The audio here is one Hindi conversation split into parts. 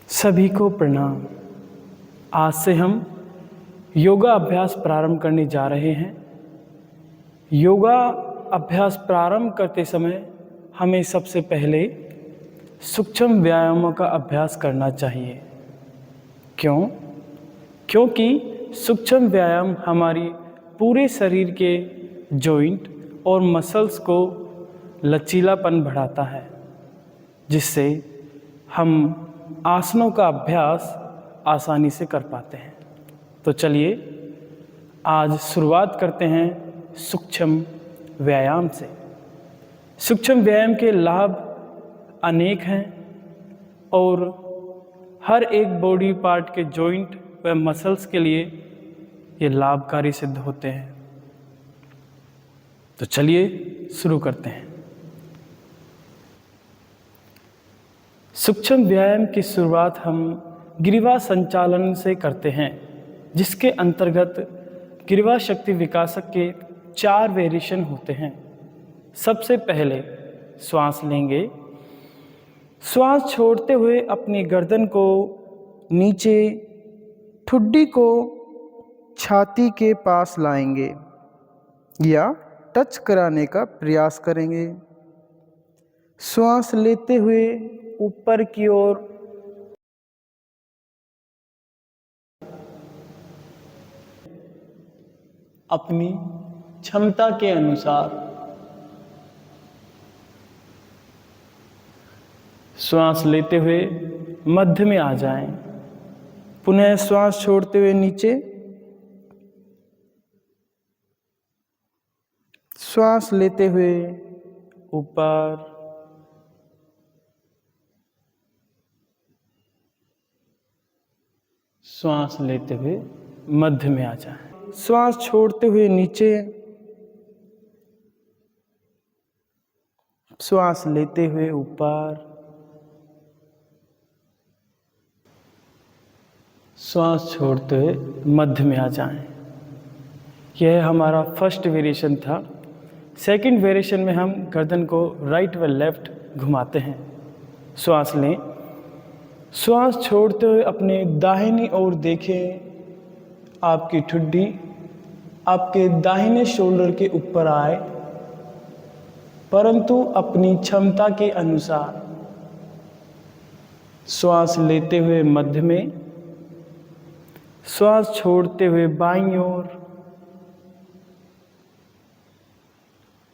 सभी को प्रणाम। आज से हम योगा अभ्यास प्रारंभ करने जा रहे हैं। योगा अभ्यास प्रारंभ करते समय हमें सबसे पहले सूक्ष्म व्यायामों का अभ्यास करना चाहिए। क्यों? क्योंकि सूक्ष्म व्यायाम हमारी पूरे शरीर के जॉइंट और मसल्स को लचीलापन बढ़ाता है, जिससे हम आसनों का अभ्यास आसानी से कर पाते हैं। तो चलिए आज शुरुआत करते हैं सूक्ष्म व्यायाम से। सूक्ष्म व्यायाम के लाभ अनेक हैं और हर एक बॉडी पार्ट के जॉइंट व मसल्स के लिए ये लाभकारी सिद्ध होते हैं। तो चलिए शुरू करते हैं। सूक्ष्म व्यायाम की शुरुआत हम ग्रीवा संचालन से करते हैं, जिसके अंतर्गत ग्रीवा शक्ति विकासक के 4 वेरिएशन होते हैं। सबसे पहले श्वास लेंगे। श्वास छोड़ते हुए अपनी गर्दन को नीचे, ठुड्डी को छाती के पास लाएंगे या टच कराने का प्रयास करेंगे। श्वास लेते हुए ऊपर की ओर अपनी क्षमता के अनुसार श्वास लेते हुए मध्य में आ जाएं। पुनः श्वास छोड़ते हुए नीचे, श्वास लेते हुए ऊपर, श्वास लेते हुए मध्य में आ जाएं। श्वास छोड़ते हुए नीचे, श्वास लेते हुए ऊपर, श्वास छोड़ते हुए मध्य में आ जाएं। यह हमारा फर्स्ट वेरिएशन था। सेकंड वेरिएशन में हम गर्दन को राइट व लेफ्ट घुमाते हैं। श्वास लें। श्वास छोड़ते हुए अपने दाहिनी ओर देखें। आपकी ठुड्डी आपके दाहिने शोल्डर के ऊपर आए, परंतु अपनी क्षमता के अनुसार। श्वास लेते हुए मध्य में, श्वास छोड़ते हुए बाईं ओर,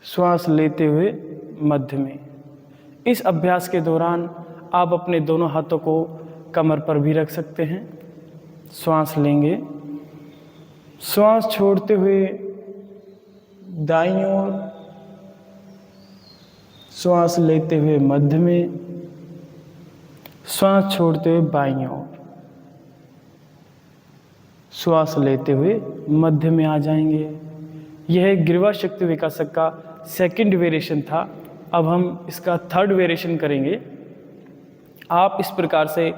श्वास लेते हुए मध्य में। इस अभ्यास के दौरान आप अपने दोनों हाथों को कमर पर भी रख सकते हैं। श्वास लेंगे। श्वास छोड़ते हुए दाईं ओर, श्वास लेते हुए मध्य में, श्वास छोड़ते हुए बाईं ओर, श्वास लेते हुए मध्य में आ जाएंगे। यह ग्रीवा शक्ति विकासक का सेकंड वेरिएशन था। अब हम इसका थर्ड वेरिएशन करेंगे। आप इस प्रकार से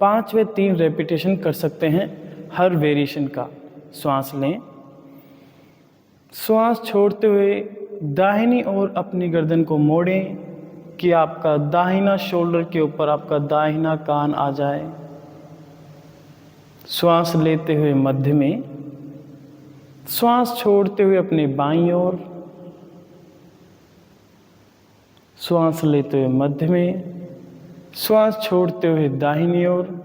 5 व 3 रेपिटेशन कर सकते हैं हर वेरिएशन का। श्वास लें। श्वास छोड़ते हुए दाहिनी ओर अपनी गर्दन को मोड़ें कि आपका दाहिना शोल्डर के ऊपर आपका दाहिना कान आ जाए। श्वास लेते हुए मध्य में, श्वास छोड़ते हुए अपने बाईं ओर, श्वास लेते हुए मध्य में, श्वास छोड़ते हुए दाहिनी ओर,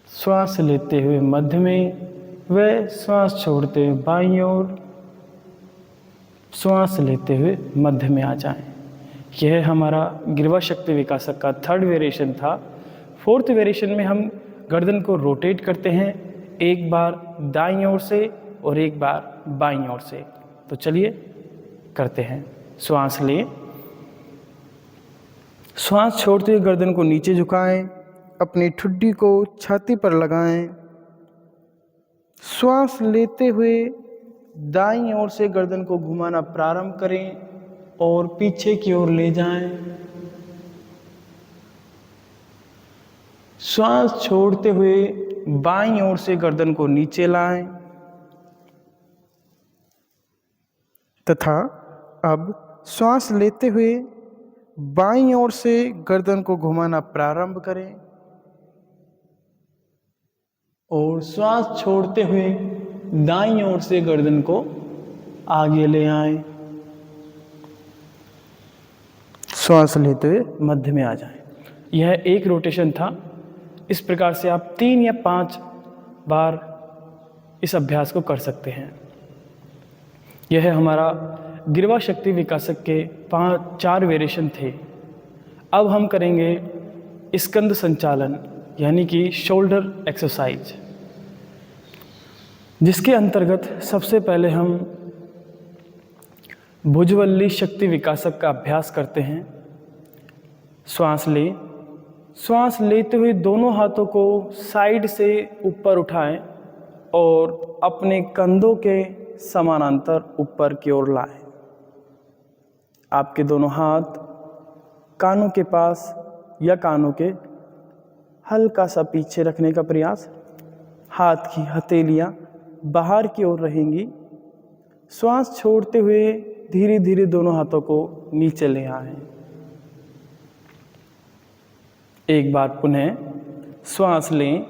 श्वास लेते हुए मध्य में व श्वास छोड़ते हुए बाईं ओर, श्वास लेते हुए मध्य में आ जाएं। यह हमारा ग्रीवा शक्ति विकासक का थर्ड वेरिएशन था। फोर्थ वेरिएशन में हम गर्दन को रोटेट करते हैं, एक बार दाईं ओर से और एक बार बाईं ओर से। तो चलिए करते हैं। श्वास लें। श्वास छोड़ते हुए गर्दन को नीचे झुकाएं, अपनी ठुड्डी को छाती पर लगाएं। श्वास लेते हुए दाईं ओर से गर्दन को घुमाना प्रारंभ करें और पीछे की ओर ले जाएं। श्वास छोड़ते हुए बाईं ओर से गर्दन को नीचे लाएं तथा अब श्वास लेते हुए बाईं ओर से गर्दन को घुमाना प्रारंभ करें और श्वास छोड़ते हुए दाईं ओर से गर्दन को आगे ले आएं। श्वास लेते हुए मध्य में आ जाएं। यह एक रोटेशन था। इस प्रकार से आप 3 या 5 बार इस अभ्यास को कर सकते हैं। यह हमारा गिरवा शक्ति विकासक के 4 वेरिएशन थे। अब हम करेंगे स्कंद संचालन यानी कि शोल्डर एक्सरसाइज, जिसके अंतर्गत सबसे पहले हम भुजवल्ली शक्ति विकासक का अभ्यास करते हैं। श्वास लेते हुए दोनों हाथों को साइड से ऊपर उठाएं और अपने कंधों के समानांतर ऊपर की ओर लाएं। आपके दोनों हाथ कानों के पास या कानों के हल्का सा पीछे रखने का प्रयास। हाथ की हथेलियां बाहर की ओर रहेंगी। श्वास छोड़ते हुए धीरे धीरे दोनों हाथों को नीचे ले आएं। एक बार पुनः श्वास लें।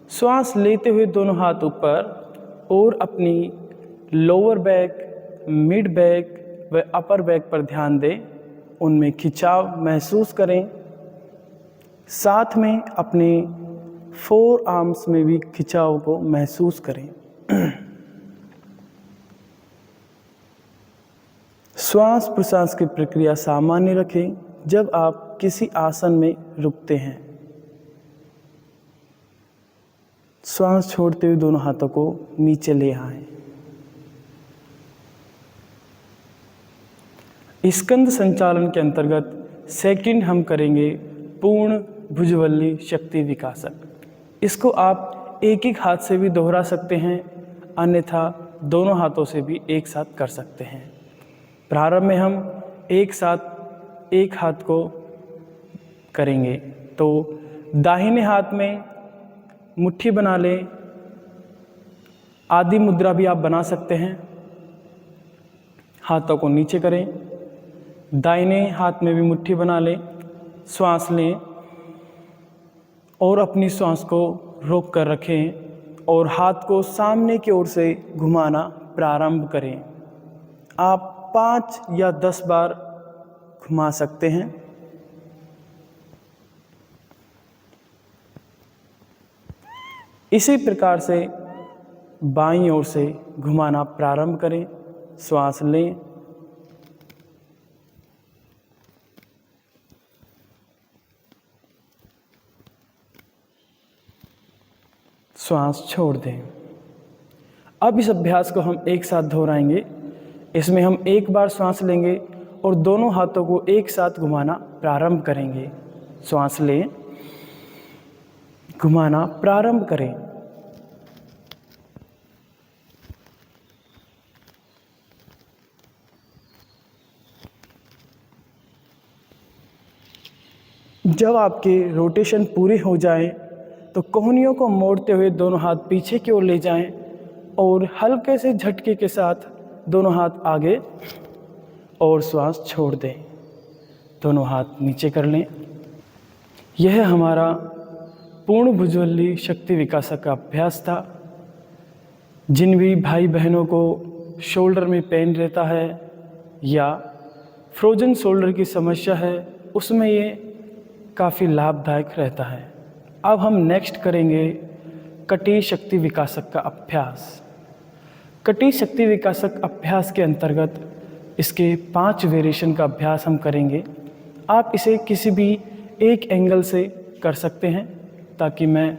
श्वास लेते हुए दोनों हाथ ऊपर और अपनी लोअर बैक, मिड बैक व अपर बैक पर ध्यान दें। उनमें खिंचाव महसूस करें। साथ में अपने 4 आर्म्स में भी खिंचाव को महसूस करें। श्वास प्रश्वास की प्रक्रिया सामान्य रखें जब आप किसी आसन में रुकते हैं। श्वास छोड़ते हुए दोनों हाथों को नीचे ले आएं। स्कंद संचालन के अंतर्गत सेकंड हम करेंगे पूर्ण भुजवल्ली शक्ति विकासक। इसको आप एक एक हाथ से भी दोहरा सकते हैं, अन्यथा दोनों हाथों से भी एक साथ कर सकते हैं। प्रारंभ में हम एक साथ एक हाथ को करेंगे, तो दाहिने हाथ में मुट्ठी बना लें। आदि मुद्रा भी आप बना सकते हैं। हाथों को नीचे करें। दाहिने हाथ में भी मुट्ठी बना लें। श्वास लें और अपनी श्वास को रोक कर रखें और हाथ को सामने की ओर से घुमाना प्रारंभ करें। आप 5 या 10 बार घुमा सकते हैं। इसी प्रकार से बाईं ओर से घुमाना प्रारंभ करें। श्वास लें। श्वास छोड़ दें। अब इस अभ्यास को हम एक साथ दोहराएंगे। इसमें हम एक बार श्वास लेंगे और दोनों हाथों को एक साथ घुमाना प्रारंभ करेंगे। श्वास लें, घुमाना प्रारंभ करें। जब आपके रोटेशन पूरे हो जाएं, तो कोहनियों को मोड़ते हुए दोनों हाथ पीछे की ओर ले जाएं और हल्के से झटके के साथ दोनों हाथ आगे और श्वास छोड़ दें। दोनों हाथ नीचे कर लें। यह हमारा पूर्ण भुजवल्ली शक्ति विकासक का अभ्यास था। जिन भी भाई बहनों को शोल्डर में पेन रहता है या फ्रोजन शोल्डर की समस्या है, उसमें ये काफ़ी लाभदायक रहता है। अब हम नेक्स्ट करेंगे कटी शक्ति विकासक का अभ्यास। कटी शक्ति विकासक अभ्यास के अंतर्गत इसके 5 वेरिएशन का अभ्यास हम करेंगे। आप इसे किसी भी एक एंगल से कर सकते हैं ताकि मैं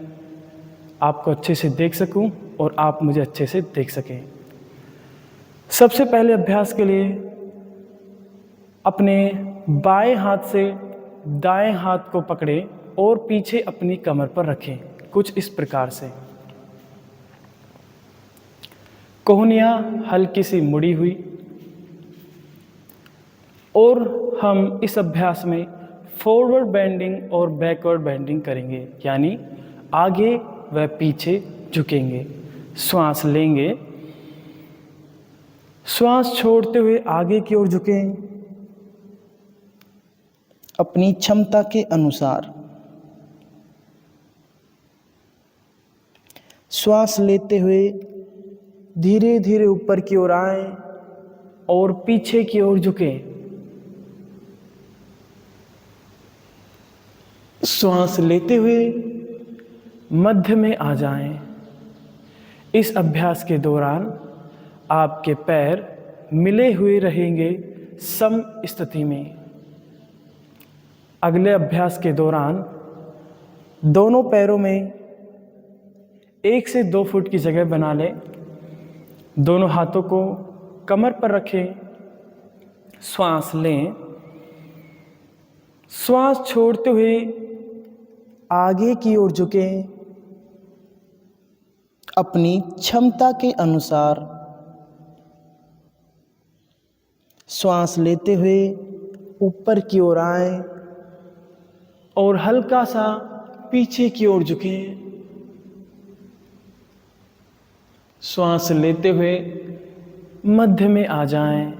आपको अच्छे से देख सकूं और आप मुझे अच्छे से देख सकें। सबसे पहले अभ्यास के लिए अपने बाएं हाथ से दाएं हाथ को पकड़ें और पीछे अपनी कमर पर रखें, कुछ इस प्रकार से। कोहनियाँ हल्की सी मुड़ी हुई। और हम इस अभ्यास में फॉरवर्ड बेंडिंग और बैकवर्ड बेंडिंग करेंगे, यानी आगे व पीछे झुकेंगे। श्वास लेंगे, श्वास छोड़ते हुए आगे की ओर झुकें। अपनी क्षमता के अनुसार। श्वास लेते हुए धीरे धीरे ऊपर की ओर आएं और पीछे की ओर झुकें। श्वास लेते हुए मध्य में आ जाएं। इस अभ्यास के दौरान आपके पैर मिले हुए रहेंगे सम स्थिति में। अगले अभ्यास के दौरान दोनों पैरों में 1 से 2 फुट की जगह बना लें। दोनों हाथों को कमर पर रखें। श्वास लें। श्वास छोड़ते हुए आगे की ओर झुकें। अपनी क्षमता के अनुसार। श्वास लेते हुए ऊपर की ओर आएं और हल्का सा पीछे की ओर झुकें। श्वास लेते हुए मध्य में आ जाएं।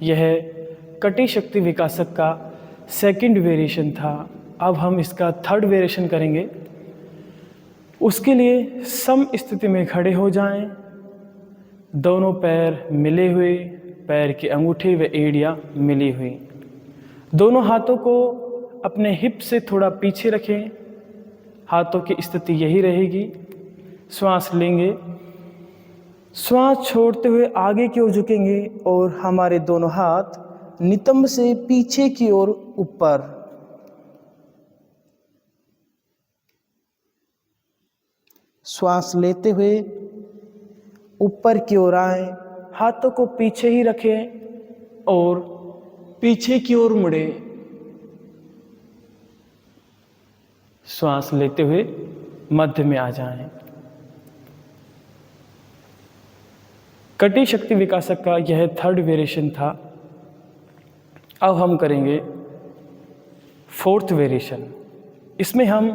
यह कटी शक्ति विकासक का सेकंड वेरिएशन था। अब हम इसका थर्ड वेरिएशन करेंगे। उसके लिए सम स्थिति में खड़े हो जाएं। दोनों पैर मिले हुए, पैर के अंगूठे व एड़ियाँ मिली हुई। दोनों हाथों को अपने हिप से थोड़ा पीछे रखें। हाथों की स्थिति यही रहेगी। श्वास लेंगे। श्वास छोड़ते हुए आगे की ओर झुकेंगे और हमारे दोनों हाथ नितंब से पीछे की ओर ऊपर। श्वास लेते हुए ऊपर की ओर आएं। हाथों को पीछे ही रखें और पीछे की ओर मुड़े। श्वास लेते हुए मध्य में आ जाएं। कटी शक्ति विकासक का यह थर्ड वेरिएशन था। अब हम करेंगे फोर्थ वेरिएशन। इसमें हम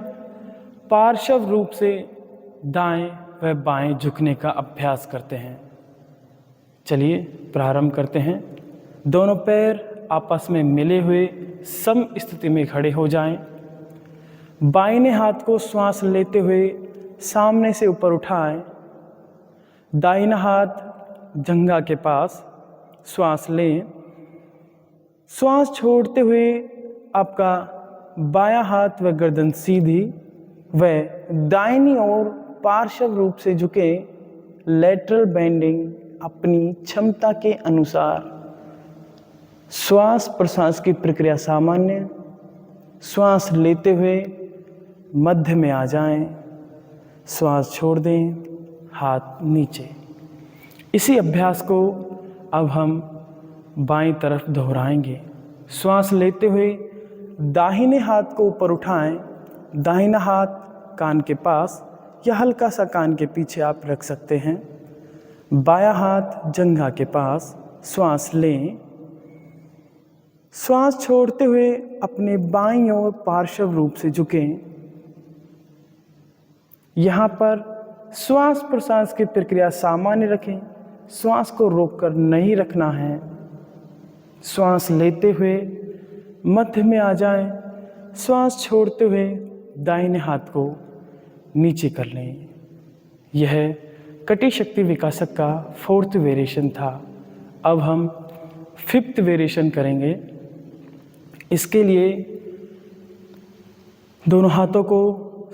पार्श्व रूप से दाएं व बाएं झुकने का अभ्यास करते हैं। चलिए प्रारंभ करते हैं। दोनों पैर आपस में मिले हुए सम स्थिति में खड़े हो जाएं। बाइने हाथ को श्वास लेते हुए सामने से ऊपर उठाएं। दाहिना हाथ जंघा के पास। श्वास लें। श्वास छोड़ते हुए आपका बायां हाथ व गर्दन सीधी व दाहिनी ओर पार्श्व रूप से झुके। लेटरल बेंडिंग अपनी क्षमता के अनुसार। श्वास प्रश्वास की प्रक्रिया सामान्य। श्वास लेते हुए मध्य में आ जाएं। श्वास छोड़ दें। हाथ नीचे। इसी अभ्यास को अब हम बाईं तरफ दोहराएंगे। श्वास लेते हुए दाहिने हाथ को ऊपर उठाएं। दाहिना हाथ कान के पास या हल्का सा कान के पीछे आप रख सकते हैं। बायां हाथ जंघा के पास। श्वास लें। श्वास छोड़ते हुए अपने बाईं ओर पार्श्व रूप से झुकें। यहाँ पर श्वास प्रश्वास की प्रक्रिया सामान्य रखें। श्वास को रोककर नहीं रखना है। श्वास लेते हुए मध्य में आ जाएं। श्वास छोड़ते हुए दाहिने हाथ को नीचे कर लें। यह कटी शक्ति विकासक का फोर्थ वेरिएशन था। अब हम फिफ्थ वेरिएशन करेंगे। इसके लिए दोनों हाथों को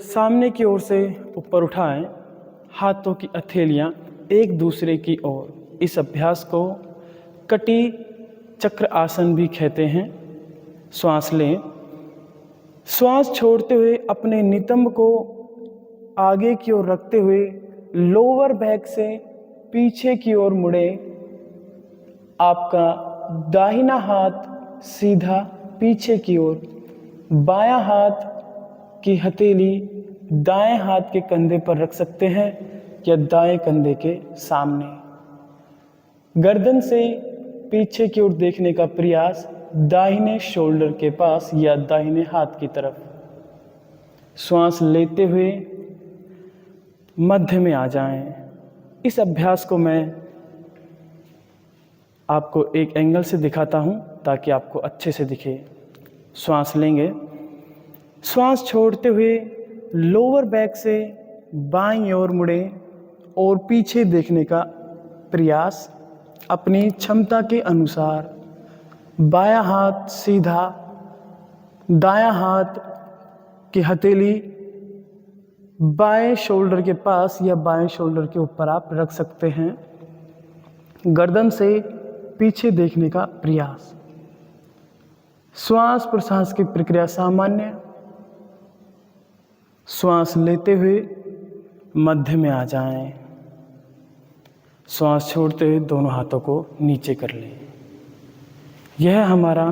सामने की ओर से ऊपर उठाएं। हाथों की हथेलियां एक दूसरे की ओर। इस अभ्यास को कटी चक्र आसन भी कहते हैं। श्वास लें। श्वास छोड़ते हुए अपने नितंब को आगे की ओर रखते हुए लोअर बैक से पीछे की ओर मुड़े। आपका दाहिना हाथ सीधा पीछे की ओर। बायां हाथ की हथेली दाएं हाथ के कंधे पर रख सकते हैं या दाएं कंधे के सामने। गर्दन से पीछे की ओर देखने का प्रयास दाहिने शोल्डर के पास या दाहिने हाथ की तरफ। श्वास लेते हुए मध्य में आ जाएं। इस अभ्यास को मैं आपको एक एंगल से दिखाता हूं ताकि आपको अच्छे से दिखे। श्वास लेंगे। श्वास छोड़ते हुए लोअर बैक से बाईं ओर मुड़ें और पीछे देखने का प्रयास। अपनी क्षमता के अनुसार बायां हाथ सीधा, दायां हाथ की हथेली बाएं शोल्डर के पास या बाएं शोल्डर के ऊपर आप रख सकते हैं। गर्दन से पीछे देखने का प्रयास। श्वास प्रश्वास की प्रक्रिया सामान्य। श्वास लेते हुए मध्य में आ जाएं। श्वास छोड़ते हुए दोनों हाथों को नीचे कर लें। यह हमारा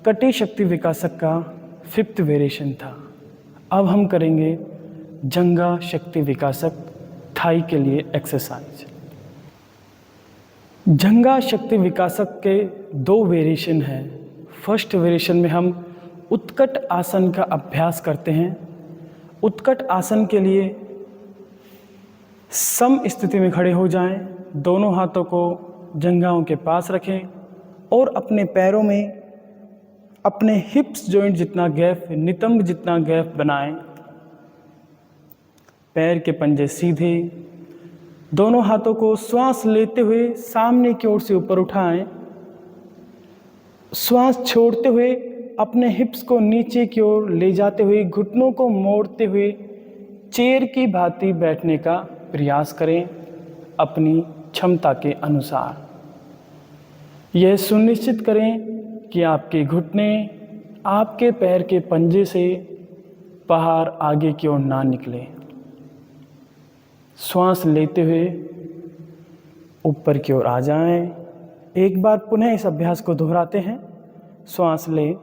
कटी शक्ति विकासक का 5th वेरिएशन था। अब हम करेंगे जंगा शक्ति विकासक थाई के लिए एक्सरसाइज। जंगा शक्ति विकासक के 2 वेरिएशन हैं। फर्स्ट वेरिएशन में हम उत्कट आसन का अभ्यास करते हैं। उत्कट आसन के लिए सम स्थिति में खड़े हो जाएं, दोनों हाथों को जंघाओं के पास रखें और अपने पैरों में अपने हिप्स जॉइंट जितना गैप, नितंब जितना गैप बनाएं। पैर के पंजे सीधे, दोनों हाथों को श्वास लेते हुए सामने की ओर से ऊपर उठाएं। श्वास छोड़ते हुए अपने हिप्स को नीचे की ओर ले जाते हुए घुटनों को मोड़ते हुए चेयर की भांति बैठने का प्रयास करें अपनी क्षमता के अनुसार। यह सुनिश्चित करें कि आपके घुटने आपके पैर के पंजे से बाहर आगे की ओर ना निकले। श्वास लेते हुए ऊपर की ओर आ जाएं। एक बार पुनः इस अभ्यास को दोहराते हैं। श्वास लें।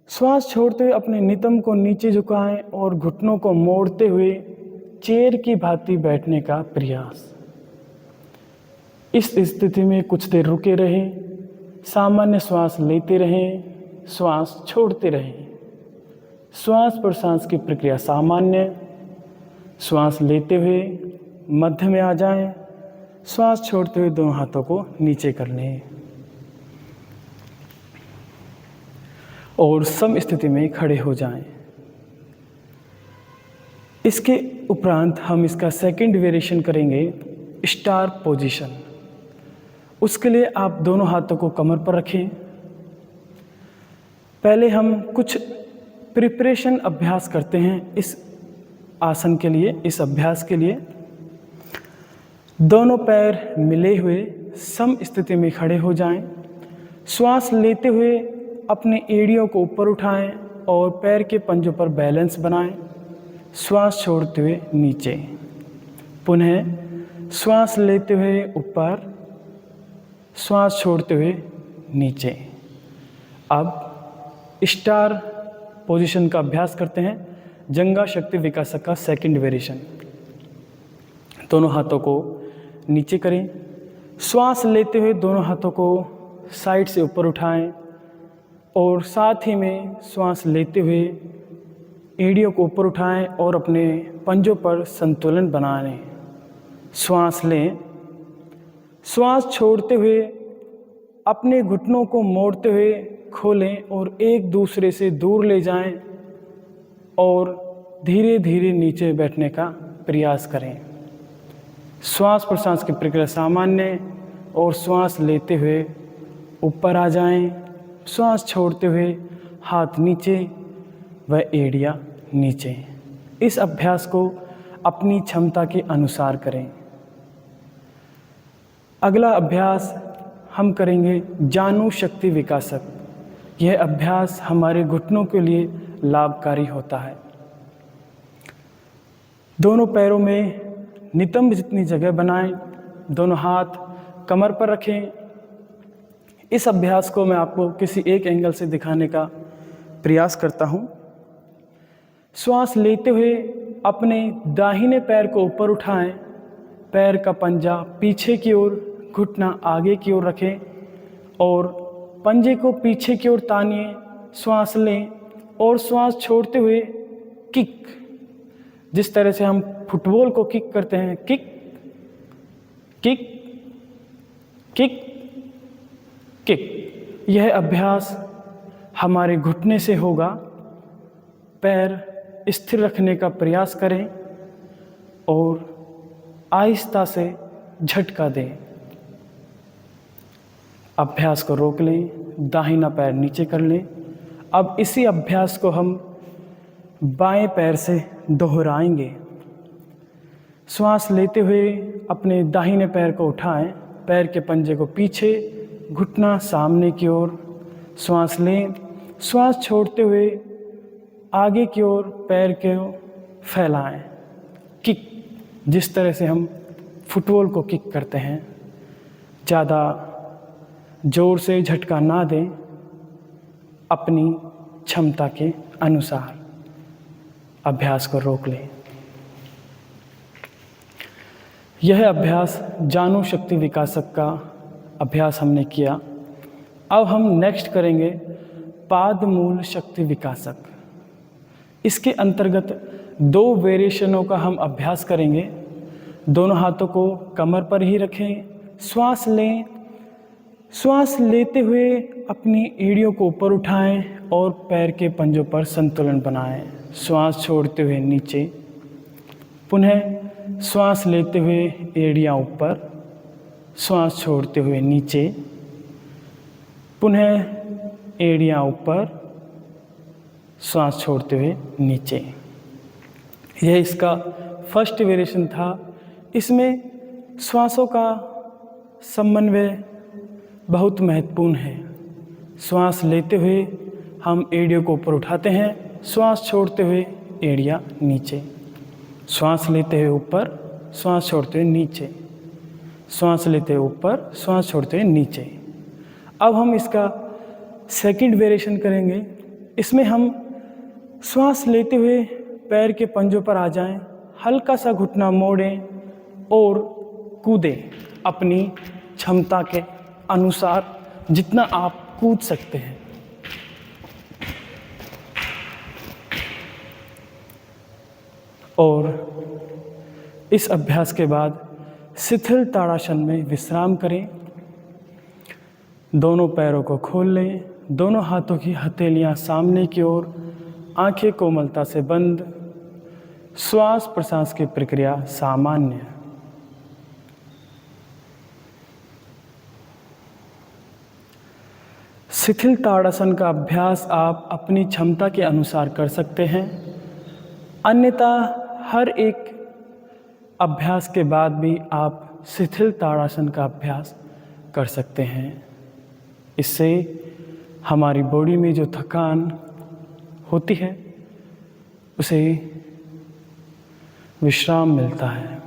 श्वास छोड़ते हुए अपने नितंब को नीचे झुकाएं और घुटनों को मोड़ते हुए चेयर की भांति बैठने का प्रयास। इस स्थिति में कुछ देर रुके रहें। सामान्य श्वास लेते रहें, श्वास छोड़ते रहें। श्वास प्रश्वास की प्रक्रिया सामान्य। श्वास लेते हुए मध्य में आ जाएं, श्वास छोड़ते हुए दोनों हाथों को नीचे कर लें और सम स्थिति में खड़े हो जाएं। इसके उपरांत हम इसका 2nd वेरिएशन करेंगे, स्टार पोजीशन। उसके लिए आप दोनों हाथों को कमर पर रखें। पहले हम कुछ प्रिपरेशन अभ्यास करते हैं इस आसन के लिए, इस अभ्यास के लिए। दोनों पैर मिले हुए सम स्थिति में खड़े हो जाएं। श्वास लेते हुए अपने एड़ियों को ऊपर उठाएं और पैर के पंजों पर बैलेंस बनाएं। श्वास छोड़ते हुए नीचे। पुनः श्वास लेते हुए ऊपर, श्वास छोड़ते हुए नीचे। अब स्टार पोजीशन का अभ्यास करते हैं, जंगा शक्ति विकासक का 2nd वेरिएशन। दोनों हाथों को नीचे करें। श्वास लेते हुए दोनों हाथों को साइड से ऊपर उठाएं और साथ ही में श्वास लेते हुए एड़ियों को ऊपर उठाएं और अपने पंजों पर संतुलन बनाएं। श्वास लें। श्वास छोड़ते हुए अपने घुटनों को मोड़ते हुए खोलें और एक दूसरे से दूर ले जाएं और धीरे धीरे नीचे बैठने का प्रयास करें। श्वास प्रश्वास की प्रक्रिया सामान्य और श्वास लेते हुए ऊपर आ जाएं, श्वास छोड़ते हुए हाथ नीचे व एड़ियाँ नीचे। इस अभ्यास को अपनी क्षमता के अनुसार करें। अगला अभ्यास हम करेंगे जानु शक्ति विकासक। यह अभ्यास हमारे घुटनों के लिए लाभकारी होता है। दोनों पैरों में नितंब जितनी जगह बनाएं, दोनों हाथ कमर पर रखें। इस अभ्यास को मैं आपको किसी एक एंगल से दिखाने का प्रयास करता हूं। श्वास लेते हुए अपने दाहिने पैर को ऊपर उठाएं, पैर का पंजा पीछे की ओर, घुटना आगे की ओर रखें और पंजे को पीछे की ओर तानिए। श्वास लें और श्वास छोड़ते हुए किक, जिस तरह से हम फुटबॉल को किक करते हैं, किक किक किक किक। यह अभ्यास हमारे घुटने से होगा। पैर स्थिर रखने का प्रयास करें और आहिस्ता से झटका दें। अभ्यास को रोक लें, दाहिना पैर नीचे कर लें। अब इसी अभ्यास को हम बाएं पैर से दोहराएंगे। श्वास लेते हुए अपने दाहिने पैर को उठाएं, पैर के पंजे को पीछे, घुटना सामने की ओर। श्वास लें, श्वास छोड़ते हुए आगे की ओर पैर को फैलाएं। किक, जिस तरह से हम फुटबॉल को किक करते हैं, ज़्यादा जोर से झटका ना दें, अपनी क्षमता के अनुसार अभ्यास को रोक लें। यह अभ्यास जानु शक्ति विकासक का अभ्यास हमने किया। अब हम नेक्स्ट करेंगे पाद मूल शक्ति विकासक। इसके अंतर्गत 2 वेरिएशनों का हम अभ्यास करेंगे। दोनों हाथों को कमर पर ही रखें, श्वास लें। श्वास लेते हुए अपनी एड़ियों को ऊपर उठाएं और पैर के पंजों पर संतुलन बनाएं। श्वास छोड़ते हुए नीचे, पुनः श्वास लेते हुए एड़ियाँ ऊपर, श्वास छोड़ते हुए नीचे, पुनः एड़ियाँ ऊपर, श्वास छोड़ते हुए नीचे। यह इसका फर्स्ट वेरिएशन था। इसमें श्वासों का समन्वय बहुत महत्वपूर्ण है। श्वास लेते हुए हम एड़ियों को ऊपर उठाते हैं, श्वास छोड़ते हुए एड़ियाँ नीचे, श्वास लेते हुए ऊपर, श्वास छोड़ते हुए नीचे, श्वास लेते हुए ऊपर, श्वास छोड़ते हुए नीचे। अब हम इसका सेकंड वेरिएशन करेंगे। इसमें हम श्वास लेते हुए पैर के पंजों पर आ जाएं, हल्का सा घुटना मोड़ें और कूदें अपनी क्षमता के अनुसार, जितना आप कूद सकते हैं। और इस अभ्यास के बाद शिथिल ताड़ासन में विश्राम करें। दोनों पैरों को खोल लें, दोनों हाथों की हथेलियां सामने की ओर, आंखें कोमलता से बंद। श्वास प्रश्वास की प्रक्रिया सामान्य। शिथिल ताड़ासन का अभ्यास आप अपनी क्षमता के अनुसार कर सकते हैं, अन्यथा हर एक अभ्यास के बाद भी आप शिथिल ताड़ासन का अभ्यास कर सकते हैं। इससे हमारी बॉडी में जो थकान होती है उसे विश्राम मिलता है।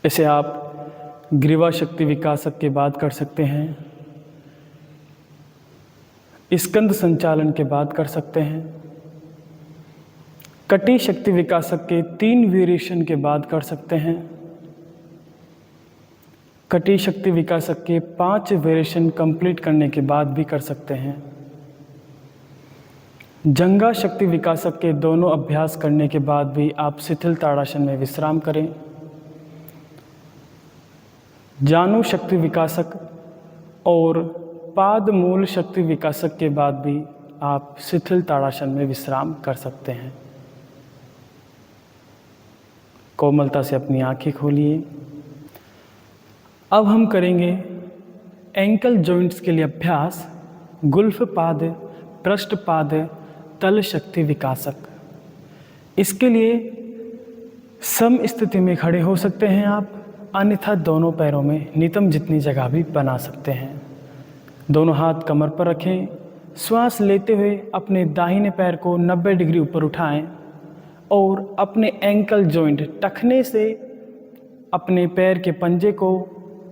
इसे आप ग्रीवा शक्ति विकासक के बाद कर सकते हैं, स्कंद संचालन के बाद कर सकते हैं, कटी शक्ति विकासक के 3 वेरिएशन के बाद कर सकते हैं, कटी शक्ति विकासक के 5 वेरिएशन कंप्लीट करने के बाद भी कर सकते हैं। जंगा शक्ति विकासक के दोनों अभ्यास करने के बाद भी आप शिथिल ताड़ासन में विश्राम करें। जानु शक्ति विकासक और पाद मूल शक्ति विकासक के बाद भी आप शिथिल ताड़ासन में विश्राम कर सकते हैं। कोमलता से अपनी आंखें खोलिए। अब हम करेंगे एंकल जॉइंट्स के लिए अभ्यास, गुल्फ पाद, पृष्ठ पाद, तल शक्ति विकासक। इसके लिए सम स्थिति में खड़े हो सकते हैं आप, अन्यथा दोनों पैरों में न्यूनतम जितनी जगह भी बना सकते हैं। दोनों हाथ कमर पर रखें, श्वास लेते हुए अपने दाहिने पैर को 90 डिग्री ऊपर उठाएं और अपने एंकल जॉइंट टखने से अपने पैर के पंजे को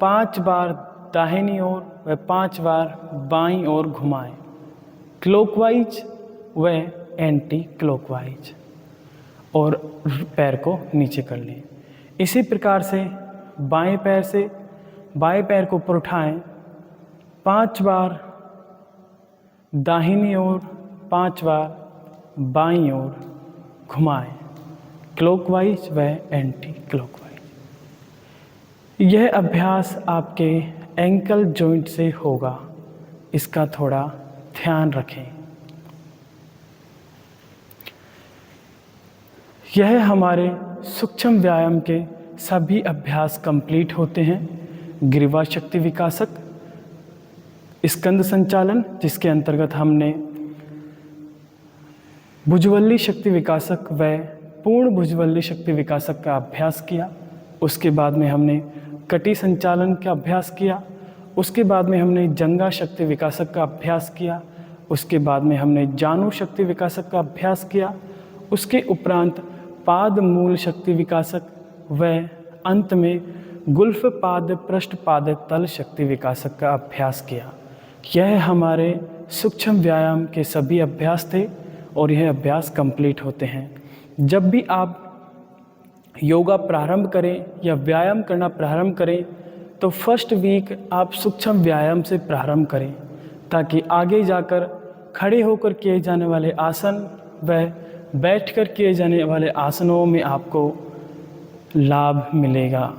5 बार दाहिनी ओर व 5 बार बाईं ओर घुमाएं, क्लॉकवाइज व एंटी क्लॉकवाइज, और पैर को नीचे कर लें। इसी प्रकार से बाएं पैर को ऊपर उठाएं, 5 बार दाहिनी ओर, 5 बार बाईं ओर घुमाएं, क्लॉकवाइज व एंटी क्लॉकवाइज। यह अभ्यास आपके एंकल जॉइंट से होगा। इसका थोड़ा ध्यान रखें। यह हमारे सूक्ष्म व्यायाम के सभी अभ्यास कंप्लीट होते हैं। ग्रीवा शक्ति विकासक, स्कंद संचालन जिसके अंतर्गत हमने भुजबल्ली शक्ति विकासक व पूर्ण भुजबल्ली शक्ति विकासक का अभ्यास किया। उसके बाद में हमने कटी संचालन का अभ्यास किया। उसके बाद में हमने जंगा शक्ति विकासक का अभ्यास किया। उसके बाद में हमने जानु शक्ति विकासक का अभ्यास किया। उसके उपरांत पाद मूल शक्ति विकासक व अंत में गुल्फ पाद पृष्ठ पाद तल शक्ति विकासक का अभ्यास किया। यह हमारे सूक्ष्म व्यायाम के सभी अभ्यास थे और यह अभ्यास कंप्लीट होते हैं। जब भी आप योगा प्रारंभ करें या व्यायाम करना प्रारंभ करें तो फर्स्ट वीक आप सूक्ष्म व्यायाम से प्रारंभ करें, ताकि आगे जाकर खड़े होकर किए जाने वाले आसन व बैठकर किए जाने वाले आसनों में आपको लाभ मिलेगा।